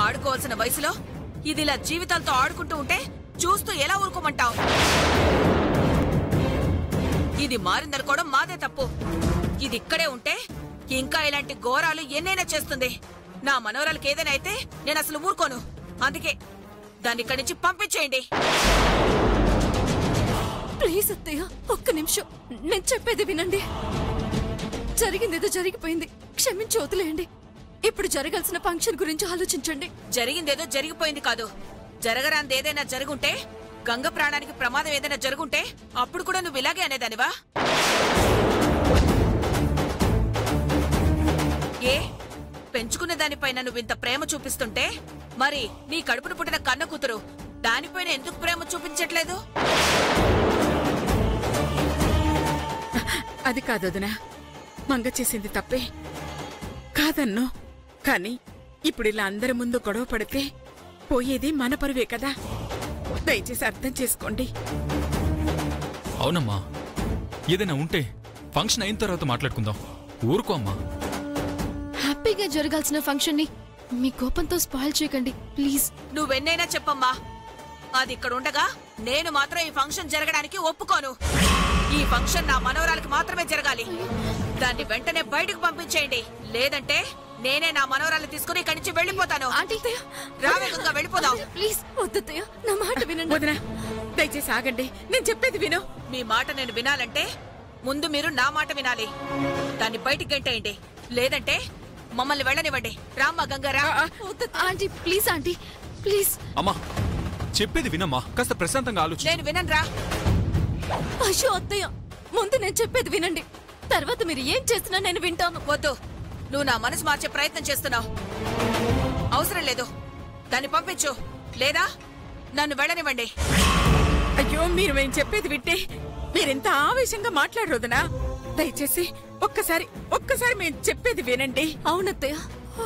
ఆడుకోవాల్సిన వయసులో ఇదిలా జీవితాలతో ఆడుకుంటూ ఉంటే చూస్తూ ఎలా ఊరుకోమంటావు? ఇది మారిందనుకోవడం మాదే తప్పు. ఇది ఇక్కడే ఉంటే ఇంకా ఇలాంటి ఘోరాలు ఎన్నైనా చేస్తుంది. నా మనవరాలకి ఏదైనా అయితే నేను అసలు ఊరుకోను. అందుకే దాన్ని ఇక్కడి నుంచి పంపించేయండి. ప్లీజ్ అత్తయ్య, ఒక్క నిమిషం నేను చెప్పేది వినండి. జరిగిందేదో జరిగిపోయింది, క్షమించి వదిలేయండి. ఇప్పుడు జరగాల్సిన ఫంక్షన్ గురించి ఆలోచించండి. జరిగిందేదో జరిగిపోయింది కాదు, జరగరాంది ఏదైనా జరుగుంటే, గంగ ప్రాణానికి ప్రమాదం ఏదైనా జరుగుంటే అప్పుడు కూడా నువ్వు ఇలాగే అనేదానివా? ఏ పెంచుకున్న దానిపైన నువ్వింత ప్రేమ చూపిస్తుంటే మరి నీ కడుపును పుట్టిన కన్న కూతురు దానిపైన ఎందుకు ప్రేమ చూపించట్లేదు? అది కాదొదినా, మంగ చేసింది తప్పే కాదన్ను. కాని ఇప్పుడు ఇలా అందరి ముందు గొడవ పడితే పోయేది మన పరువే కదా. దయచేసి అర్థం చేసుకోండి. అవునమ్మా, ఏదైనా ఉంటే ఫంక్షన్ అయిన తర్వాత మాట్లాడుకుందాం. ఊరుకో అమ్మా. హ్యాపీగా జరగాల్సిన ఫంక్షన్ ని మీ కోపంతో స్పాయిల్ చేయకండి ప్లీజ్. నువ్వెన్నైనా చెప్పమ్మా, అది ఇక్కడ ఉండగా నేను మాత్రం ఈ ఫంక్షన్ జరగడానికి ఒప్పుకోను. ఈ ఫంక్షన్ నా మనవరాలకి మాత్రమే జరగాలి. దాన్ని వెంటనే బయటకు పంపించేయండి, లేదంటే నేనే నా మనవరాలు తీసుకుని ఇక్కడి నుంచి వెళ్ళిపోతాను. రావేగంగా వెళ్ళిపోదాం. ప్లీజ్ వద్దయ్య, నా మాట వినండి. వదినా, దయచేసి ఆగండి, నేను చెప్పేది విను. మీ మాట నేను వినాలంటే ముందు మీరు నా మాట వినాలి. దాన్ని బయటికి గంటేయండి, లేదంటే మమ్మల్ని వెళ్ళనివ్వండి. రామ్మా గంగారా. Aunty please, aunty please. అమ్మా చెప్పేది వినమ్మా, కాస్త ప్రశాంతంగా ఆలోచించు. నేను వినరా? అయ్యో అత్తయ్య, ముందు నేను చెప్పేది వినండి, తర్వాత మీరు ఏం చేసినా నేను వింటాను. వద్దు, నువ్వు నా మనసు మార్చే ప్రయత్నం చేస్తున్నావు. అవసరం లేదు, దాన్ని పంపించు, లేదా నన్ను వెళ్ళనివ్వండి. అయ్యో, మీరు మేము చెప్పేది వింటే మీరింత ఆవేశంగా మాట్లాడరుదనా? దయచేసి ఒక్కసారి మేము చెప్పేది వినండి. అవునత్తయ్య,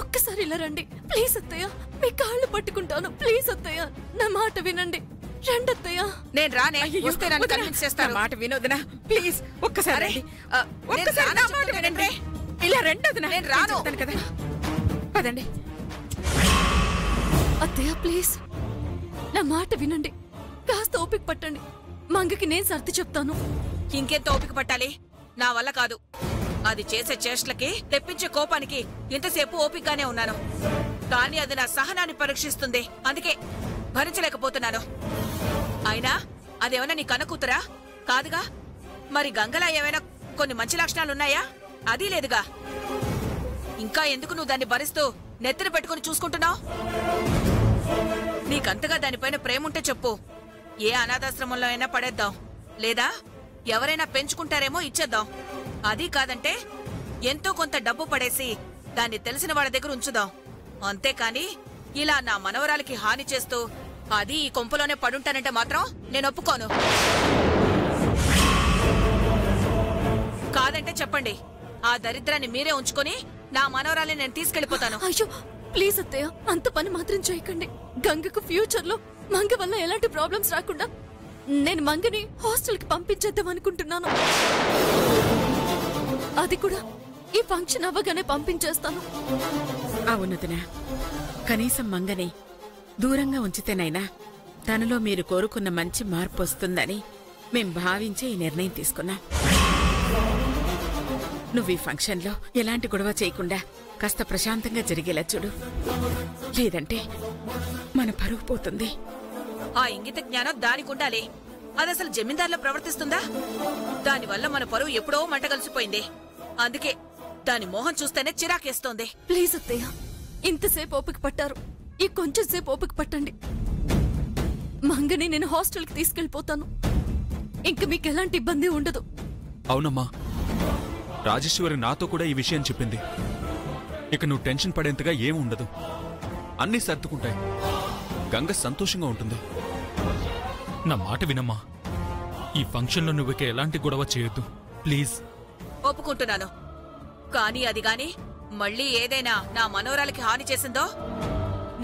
ఒక్కసారి ఇలా రండి ప్లీజ్. అత్తయ్య మీ కాళ్ళు పట్టుకుంటాను, ప్లీజ్ అత్తయ్య నా మాట వినండి. రండత్తయ్య. నేను రానే, వస్తే నన్ను కన్విన్స్ చేస్తాను. మాట వినోదనా ప్లీజ్, ఒక్కసారి నా మాట వినండి. ఇలా రెండోదనా, నేను రాను కదా. పదండి. అత్తయ్య ప్లీజ్ నా మాట వినండి, కాస్త ఓపిక పట్టండి. మంగకి నేను సర్ది చెప్తాను. ఇంకెంత ఓపిక పట్టాలి? నా వల్ల కాదు. అది చేసే చేష్టలకి, తెప్పించే కోపానికి ఇంతసేపు ఓపికగానే ఉన్నాను. కానీ అది నా సహనాన్ని పరీక్షిస్తుంది, అందుకే భరించలేకపోతున్నాను. అయినా అదేమన్నా నీ కన్న కూతురా? కాదుగా. మరి గంగలా ఏమైనా కొన్ని మంచి లక్షణాలున్నాయా? అది లేదుగా. ఇంకా ఎందుకు నువ్వు దాన్ని భరిస్తూ నెత్తిన పెట్టుకుని చూసుకుంటున్నావు? నీకంతగా దానిపైన ప్రేముంటే చెప్పు, ఏ అనాథాశ్రమంలో అయినా పడేద్దాం, లేదా ఎవరైనా పెంచుకుంటారేమో ఇచ్చేద్దాం. అది కాదంటే ఎంతో కొంత డబ్బు పడేసి దాన్ని తెలిసిన వాళ్ళ దగ్గర ఉంచుదాం. అంతేకాని ఇలా నా మనవరాలకి హాని చేస్తూ అది ఈ కొంపలోనే పడుంటానంటే మాత్రం నేను ఒప్పుకోను. కాదంటే చెప్పండి, ఆ దరిద్రాన్ని మీరే ఉంచుకొని నా మనవరాల్ని నేను తీసుకెళ్లిపోతాను. అయ్యో ప్లీజ్ అత్తయ్య, అంత పని మాత్రం చేయకండి. గంగకు ఫ్యూచర్ లో మంగ వల్ల ఎలాంటి ప్రాబ్లమ్స్ రాకుండా నేను మంగని హాస్టల్ కి పంపించేద్దాం అనుకుంటున్నాను. అది కూడా ఈ ఫంక్షన్ అవ్వగానే పంపించేస్తాను. అవునదినా, కనీసం మంగని దూరంగా ఉంచితేనైనా తనలో మీరు కోరుకున్న మంచి మార్పు వస్తుందని మేం భావించే ఈ నిర్ణయం తీసుకున్నాం. నువ్వు ఈ ఫంక్షన్లో ఎలాంటి గొడవ చేయకుండా కాస్త ప్రశాంతంగా జరిగేలా చూడు, లేదంటే మన పరువు పోతుంది. ఆ ఇంగిత జ్ఞానం దానికి ఉండాలి. అదసలు జమీందార్లో ప్రవర్తిస్తుందా? దానివల్ల మన పరువు ఎప్పుడో మంట కలిసిపోయింది. అందుకే దాని మోహం చూస్తేనే చిరాకేస్తోంది. ప్లీజ్ అత్తయ్య, ఇంతసేపు ఓపిక పట్టారు, ఈ కొంచెం సేపు ఓపిక పట్టండి. మంగని నేను హాస్టల్ కి తీసుకెళ్లిపోతాను, ఇంక మీకు ఎలాంటి ఇబ్బంది ఉండదు. అవునమ్మా, రాజేశ్వరి నాతో కూడా ఈ విషయం చెప్పింది. ఇక నువ్వు టెన్షన్ పడేంతగా ఏం ఉండదు, అన్నీ సర్దుకుంటాయి. గంగ సంతోషంగా ఉంటుంది. నా మాట వినమ్మా, ఈ ఫంక్షన్లో నువ్వు ఇక ఎలాంటి గొడవ చేయొద్దు ప్లీజ్. ఒప్పుకుంటున్నాను, కానీ అది గాని మళ్ళీ ఏదైనా నా మనోరాలకి హాని చేసిందో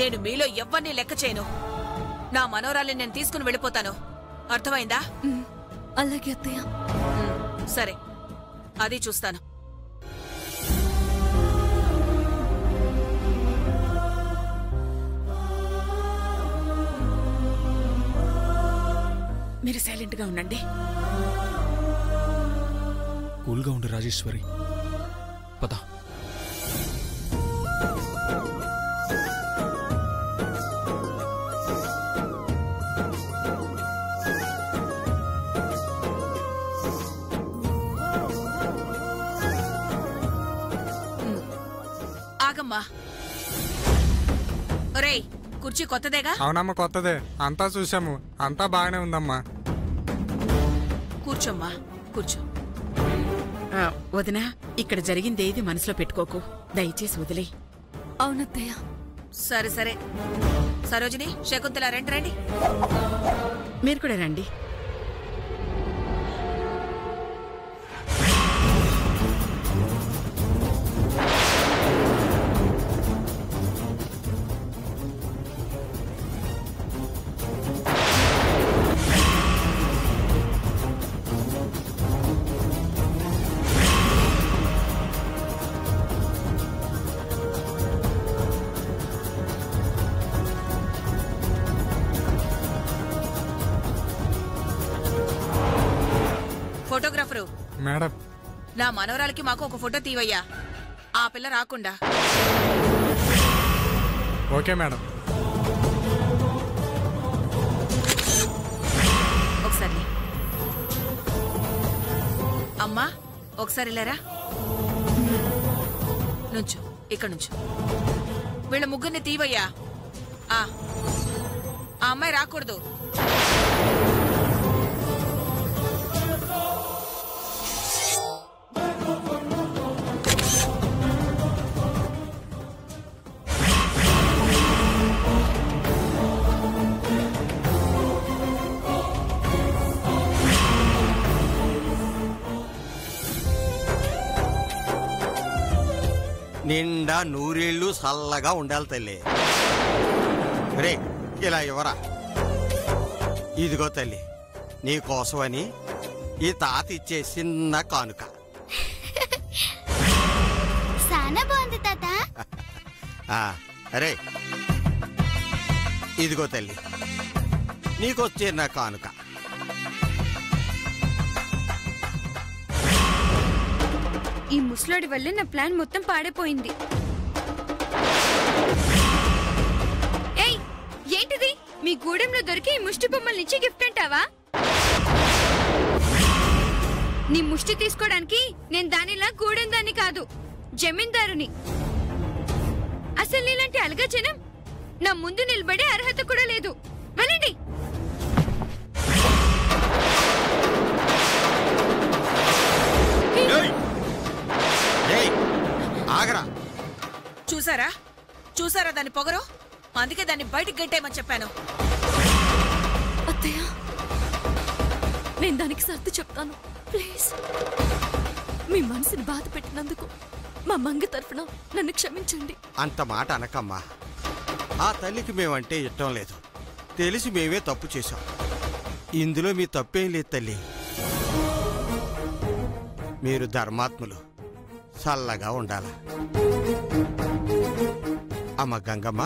నేను మీలో ఎవ్వరినీ లెక్క చేయను. నా మనోరాల్ని నేను తీసుకుని వెళ్ళిపోతాను, అర్థమైందా? అలాగే అత్తయ్య. సరే, అది చూస్తాను. మీరు సైలెంట్గా ఉండండి. కూల్గా ఉండు రాజేశ్వరి. పద. ఆగమ్మా. ఒరేయ్, కుర్చీ కొత్తదేగా? అవునమ్మా, కొత్తదే. అంతా చూసాము, అంతా బాగానే ఉందమ్మా. కూర్చోమ్మా, కూర్చో. వదినా, ఇక్కడ జరిగింది ఏది మనసులో పెట్టుకోకు, దయచేసి వదిలే. అవునత్తయ్య. సరే సరే. సరోజిని, శకుంతల, రండి రండి. మీరు కూడా రండి. ఫోటోగ్రాఫరు మేడం, నా మనవరాలకి మాకు ఒక ఫోటో తీవయ్యా. ఆ పిల్ల రాకుండా. Okay madam. ఒకసారి అమ్మా, ఒకసారి లేరా. నుంచు, ఇక్కడ నుంచు. వీళ్ళ ముగ్గురిని తీవయ్యా. ఆ అమ్మాయి రాకూడదు. నిండా నూరేళ్లు చల్లగా ఉండాలి తల్లి. రే, ఇలా ఇవ్వరా. ఇదిగో తల్లి, నీకోసమని ఈ తాత ఇచ్చే చిన్న కానుక. చాలా బాగుంది తాత. అరే, ఇదిగో తల్లి, నీకొచ్చే నా కానుక. ఈ ముసలాడి వల్లే నా ప్లాన్ మొత్తం పాడైపోయింది. ఏయ్, ఏంటిది? మీ గూడెంలో దొరికి ఈ ముష్టి బొమ్మల్నిచ్చి గిఫ్ట్ అంటావా? నీ ముష్టి తీసుకోవడానికి నేను దానిలా గూడెం దాన్ని కాదు, జమీందారుని. అసలు నీలాంటి అలగజనం నా ముందు నిలబడే అర్హత కూడా లేదు. వెళ్ళండి. ఆగరా. చూసారా, చూసారా దాని పొగరు? అందుకే దాన్ని బయటికి గెట్టేయమని చెప్పాను. అత్తయ్య, నేను దానికి సర్ది చెప్తాను, ప్లీజ్. మీ మనసుని బాధ పెట్టినందుకు మా మంగ తరఫున నన్ను క్షమించండి. అంత మాట అనకమ్మా. ఆ తల్లికి మేమంటే ఇష్టం లేదు, తెలిసి మేమే తప్పు చేశాం. ఇందులో మీ తప్పేం లేదు తల్లి. మీరు ధర్మాత్ములు, చల్లగా ఉండాల. అమ్మ గంగమ్మ,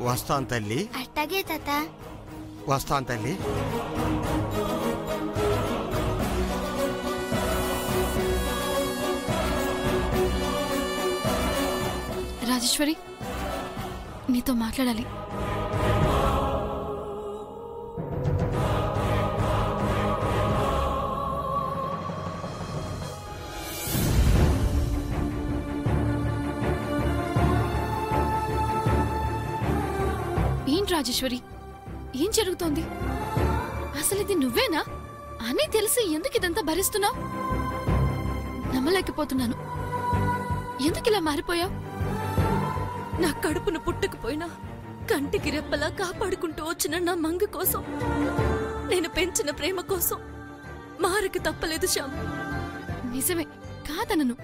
వస్తాం తల్లి. అట్టాగే తాత. వస్తాం తల్లి. రాజేశ్వరి, నీతో మాట్లాడాలి. ఏంటి రాజేశ్వరి, ఏం జరుగుతోంది? అసలు ఇది నువ్వేనా? అని తెలిసి ఎందుకు ఇదంతా భరిస్తున్నావు? నమ్మలేకపోతున్నాను. ఎందుకు ఇలా మారిపోయావు? నా కడుపును పుట్టుకుపోయినా కంటికి రెప్పలా కాపాడుకుంటూ వచ్చిన నా మంగ కోసం, నేను పెంచిన ప్రేమ కోసం మారక తప్పలేదు శ్యామ్. నిజమే కాదనను,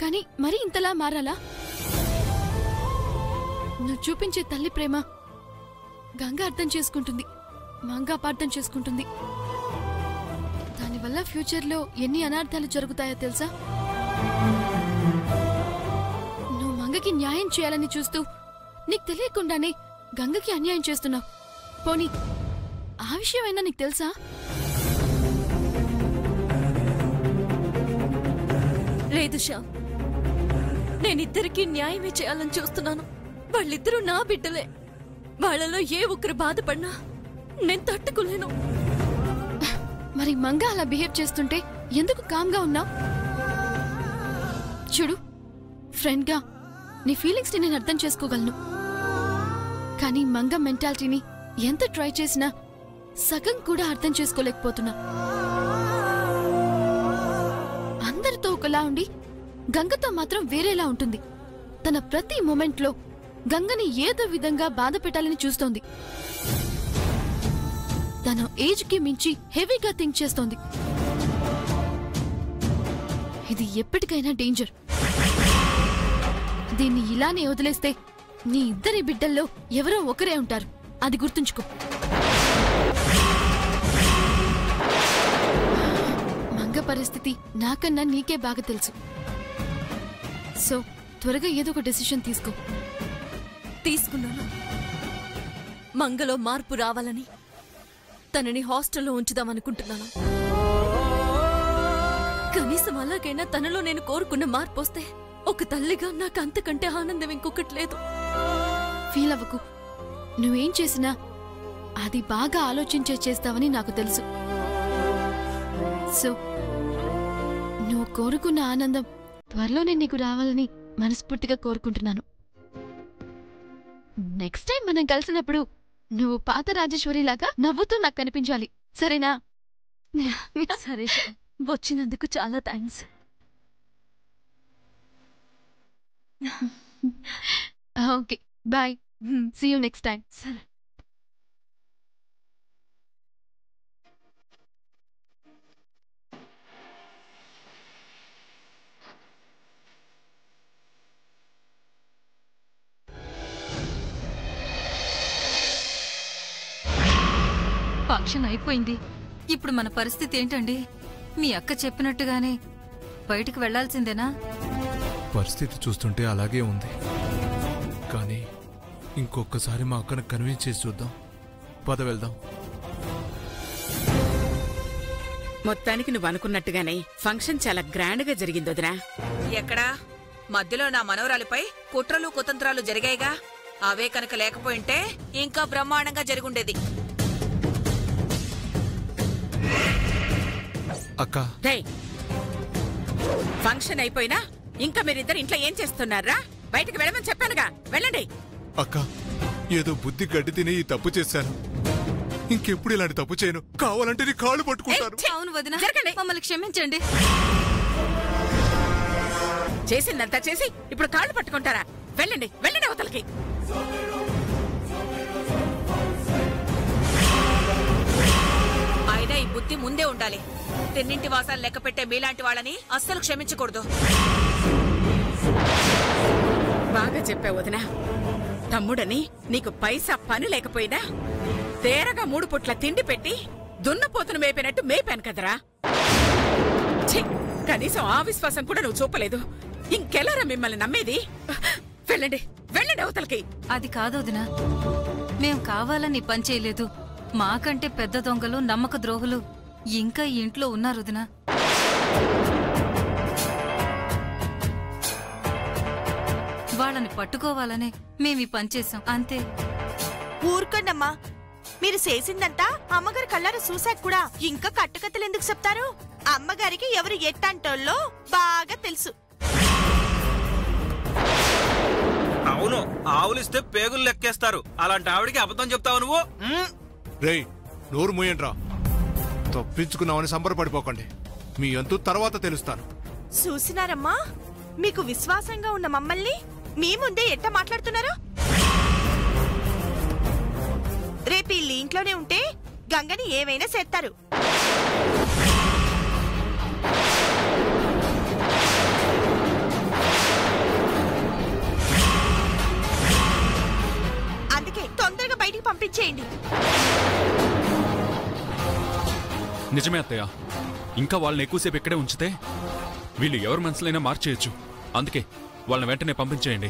కానీ మరి ఇంతలా మారాలా? నువ్వు చూపించే తల్లి ప్రేమ గంగ అర్థం చేసుకుంటుంది, మంగ అపార్థం చేసుకుంటుంది. దానివల్ల ఫ్యూచర్లో ఎన్ని అనార్థాలు జరుగుతాయో తెలుసా? నువ్వు మంగకి న్యాయం చేయాలని చూస్తూ నీకు తెలియకుండానే గంగకి అన్యాయం చేస్తున్నావు. పోనీ ఆ విషయం అయినా నీకు తెలుసా? లేదు శ్యామ్, నేనిద్దరికీ న్యాయమే చేయాలని చూస్తున్నాను. వాళ్ళిద్దరూ నా బిడ్డలే. వాళ్ళలో ఏ ఒక్కరు బాధపడినా నేను తట్టుకోలేను. మరి మంగ అలా బిహేవ్ చేస్తుంటే ఎందుకు కామ్గా ఉన్నావు? చూడు, ఫ్రెండ్గా నీ ఫీలింగ్స్ ని నేను అర్థం చేసుకోగలను. కానీ మంగ మెంటాలిటీని ఎంత ట్రై చేసినా సగం కూడా అర్థం చేసుకోలేకపోతున్నా. అందరితో ఒకలా ఉండి గంగతో మాత్రం వేరేలా ఉంటుంది. తన ప్రతి మూమెంట్లో గంగని ఏదో విధంగా బాధ పెట్టాలని చూస్తోంది. తన ఏజ్ కి మించి హెవీగా థింక్ చేస్తోంది. ఇది ఎప్పటికైనా డేంజర్. దీన్ని ఇలానే వదిలేస్తే నీ ఇద్దరి బిడ్డల్లో ఎవరో ఒకరే ఉంటారు. అది గుర్తుంచుకో. మంగ పరిస్థితి నాకన్నా నీకే బాగా తెలుసు. సో త్వరగా ఏదో ఒక డెసిషన్ తీసుకో. తీసుకున్నాను. మంగలో మార్పు రావాలని తనని హాస్టల్లో ఉంచుదామనుకుంటున్నాను. కనీసం అలాగైనా తనలో నేను కోరుకున్న మార్పు వస్తే ఒక తల్లిగా నాకు అంతకంటే ఆనందం ఇంకొకటి లేదు. ఫీల్ అవ్వకు. నువ్వేం చేసినా అది బాగా ఆలోచించే చేస్తావని నాకు తెలుసు. సో నువ్వు కోరుకున్న ఆనందం త్వరలోనే నీకు రావాలని మనస్ఫూర్తిగా కోరుకుంటున్నాను. నెక్స్ట్ టైం మనం కలిసినప్పుడు నువ్వు పాత రాజేశ్వరిలాగా నవ్వుతూ నాకు కనిపించాలి. సరేనా? సరే, వచ్చినందుకు చాలా thanks. Okay, bye. See you next time. సరే. ఫంక్షన్ అయిపోయింది. ఇప్పుడు మన పరిస్థితి ఏంటండి? మీ అక్క చెప్పినట్టుగానే బయటికి వెళ్లాల్సిందేనా? పరిస్థితి చూస్తుంటే అలాగే ఉంది. కానీ ఇంకొకసారి మా అక్కను కన్విన్స్ చేసి చూద్దాం. పద వెళ్దాం. మొత్తానికి నువ్వు అనుకున్నట్టుగానే ఫంక్షన్ చాలా గ్రాండ్ గా జరిగింది వదినా. ఎక్కడా మధ్యలో నా మనవరాలిపై కుట్రలు కుతంత్రాలు జరిగాయిగా. అవే కనుక లేకపోయింటే ఇంకా బ్రహ్మాండంగా జరుగుండేది. అక్క, ఫంక్షన్ అయిపోయినా ఇంకా మీరిద్దరు ఇంట్లో ఏం చేస్తున్నారా? బయటకు వెళ్ళమని చెప్పానుగా, వెళ్ళండి. అక్క, ఏదో బుద్ధి గడ్డి తిని ఈ తప్పు చేశాను. ఇంకెప్పుడు ఇలాంటి తప్పు చేయను. కావాలంటే నీ కాళ్ళు పట్టుకుంటాను. అవును వదినా, మమ్మల్ని క్షమించండి. చేసిందంతా చేసి ఇప్పుడు కాళ్ళు పట్టుకుంటారా? వెళ్ళండి, వెళ్ళండి అవతలకి. అయినా ఈ బుద్ధి ముందే ఉండాలి. తిన్నింటి వాసాలు లెక్క పెట్టే మీలాంటి వాళ్ళని అస్సలు క్షమించకూడదు. బాగా చెప్పావు వదినా. తమ్ముడని నీకు పైసా పని లేకపోయినా తేరగా 3 పుట్ల తిండి పెట్టి దున్నపోతును మేపినట్టు మేపాను కదరా. ఛీ, కనీసం ఆ విశ్వాసం కూడా నువ్వు చూపలేదు. ఇంకెలారా మిమ్మల్ని నమ్మేది? వెళ్ళండి, వెళ్ళండి అవతలకి. అది కాదు వదినా, మేం కావాలని పని చేయలేదు. మాకంటే పెద్ద దొంగలు, నమ్మక ద్రోహులు ఇంకా ఇంట్లో ఉన్నారు వదినా. వాళ్ళని పట్టుకోవాలనే మేమీ పనిచేశాం, అంతే. ఊరుకోండమ్మా. మీరు చేసిందంతా అమ్మగారు కళ్ళారా చూశాక కూడా ఇంకా కట్టుకథలు ఎందుకు చెప్తారు? అమ్మగారికి ఎవరు ఎట్టంటోళ్ళో బాగా తెలుసు. అవును, ఆవులిస్తే పేగులు లెక్కేస్తారు. అలాంటి ఆవిడికి అబద్ధం చెప్తావు నువ్వు? రేయ్, నోరు మూయండ్రా. తప్పించుకున్నామని సంబరపడిపోకండి. మీ అంతు తర్వాత తెలుస్తాను. చూసినారమ్మా, మీకు విశ్వాసంగా ఉన్న మమ్మల్ని మీ ముందే ఎట్ట మాట్లాడుతున్నారు? రేపు వీళ్ళు ఇంట్లోనే ఉంటే గంగని ఏమైనా చేస్తారు. అందుకే తొందరగా బయటికి పంపించేయండి. నిజమే అత్తయ్య. ఇంకా వాళ్ళని ఎక్కువసేపు ఇక్కడే ఉంచితే వీళ్ళు ఎవరి మనసులైనా మార్చేయచ్చు. అందుకే వాళ్ళని వెంటనే పంపించేయండి.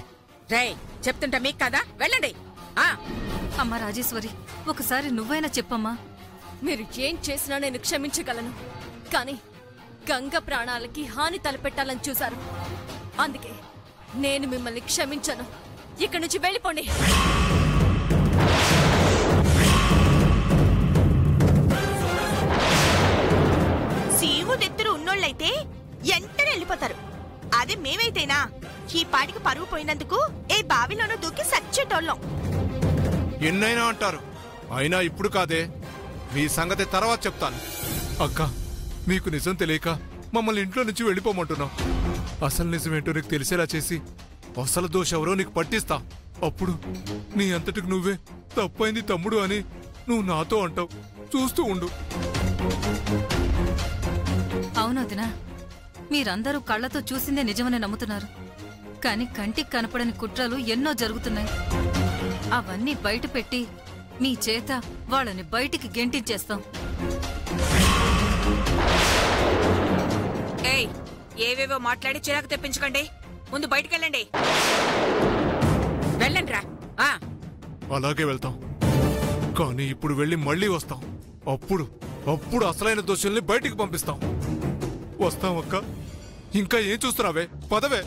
రేయ్, చెప్తుంటా మీకు కదా, వెళ్ళండి. అమ్మా రాజేశ్వరి, ఒకసారి నువ్వైనా చెప్పమ్మా. మీరు ఏం చేసినా నేను క్షమించగలను, కానీ గంగ ప్రాణాలకి హాని తలపెట్టాలని చూశారు. అందుకే నేను మిమ్మల్ని క్షమించను. ఇక్కడి నుంచి వెళ్ళిపోండి. సీముదెత్తురు ఉన్నోళ్ళైతే ఎంటనే వెళ్ళిపోతారు. అదే మేమైతేనా ఈ పాటికి పరువు పోయినందుకు ఏ బావిలోనూ దూకి సచ్చేటోళ్ళం. ఎన్నైనా అంటారు, అయినా ఇప్పుడు కాదే, మీ సంగతి తర్వాత చెప్తాను. అక్క, నీకు నిజం తెలియక మమ్మల్ని ఇంట్లో నుంచి వెళ్ళిపోమంటున్నావు. అసలు నిజమేంటో నీకు తెలిసేలా చేసి అసలు దోషెవరో నీకు పట్టిస్తా. అప్పుడు నీ అంతటికి నువ్వే తప్పైంది తమ్ముడు అని నువ్వు నాతో అంటావు. చూస్తూ ఉండు. అవునదినా, మీరందరూ కళ్లతో చూసిందే నిజమని నమ్ముతున్నారు. కాని కంటికి కనపడని కుట్రలు ఎన్నో జరుగుతున్నాయి. అవన్నీ బయట పెట్టి మీ చేత వాళ్ళని బయటికి గెంటించేస్తాం. ఏయ్, ఏవేవో మాట్లాడి చిరాకు తెప్పించకండి. ముందు బయటికెళ్ళండి. వెళ్ళండి రా. అలాగే వెళ్తాం, కానీ ఇప్పుడు వెళ్ళి మళ్ళీ వస్తాం. అప్పుడు అసలైన దోషుల్ని బయటికి పంపిస్తాం. వస్తాం అక్క. ఇంకా ఏం చూస్తున్నావే, పదవే.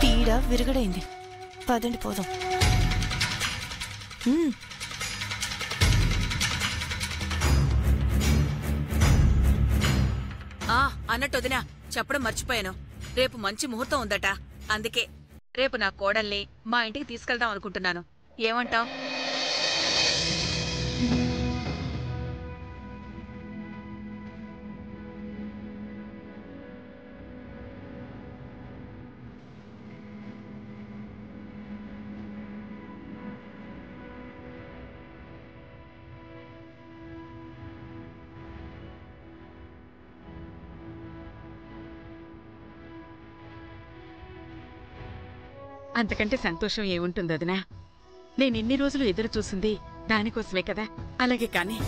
పీడ విరగడైంది, పదండి పోదాం. అన్నట్టు వదినా, చెప్పడం మర్చిపోయాను. రేపు మంచి ముహూర్తం ఉందట. అందుకే రేపు నా కోడల్ని మా ఇంటికి తీసుకెళ్దాం అనుకుంటున్నాను. ఏమంటావ్? అంతకంటే సంతోషం ఏముంటుంది వదినా? నేను ఇన్ని రోజులు ఎదురు చూసింది దానికోసమే కదా. అలాగే కానీ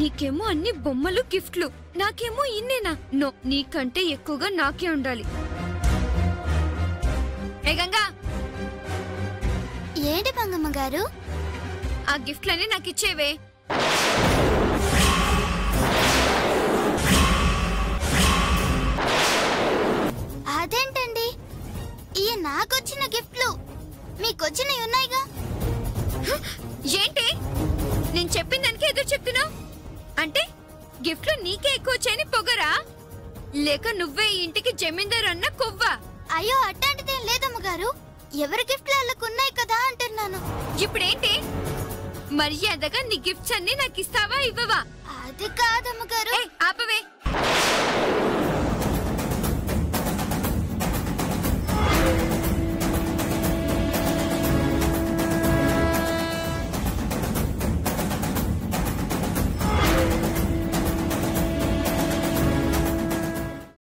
నీకేమో అన్ని బొమ్మలు గిఫ్ట్లు, నాకేమో ఇన్నేనా? నో, నీకంటే ఎక్కువగా నాకే ఉండాలి. ఏ గంగా, ఏంటి గంగమ్మ గారు? ఆ గిఫ్ట్లన్నీ నాకు ఇచ్చేవే. అదేంటండి, ఇవి నాకొచ్చిన గిఫ్ట్లు మీకొచ్చినవి ఉన్నాయిగా. ఏంటి నేను చెప్పిన దానికి ఎదురు చెప్తున్నావు? అంటే గిఫ్ట్లు నీకే ఎక్కువ వచ్చాయని పొగరా, లేక నువ్వే ఇంటికి జమీందారు అన్న కొవ్వా? అయ్యో, అట్లాంటిదేం లేదమ్మ గారు. ఎవరి గిఫ్ట్లు వాళ్ళకు ఉన్నాయి కదా అంటున్నాను. ఇప్పుడేంటి మర్యాదగా నీ గిఫ్ట్స్ అన్ని నాకు ఇస్తావా ఇవ్వవా? అది కాదమ్మ గారు. ఆపవే.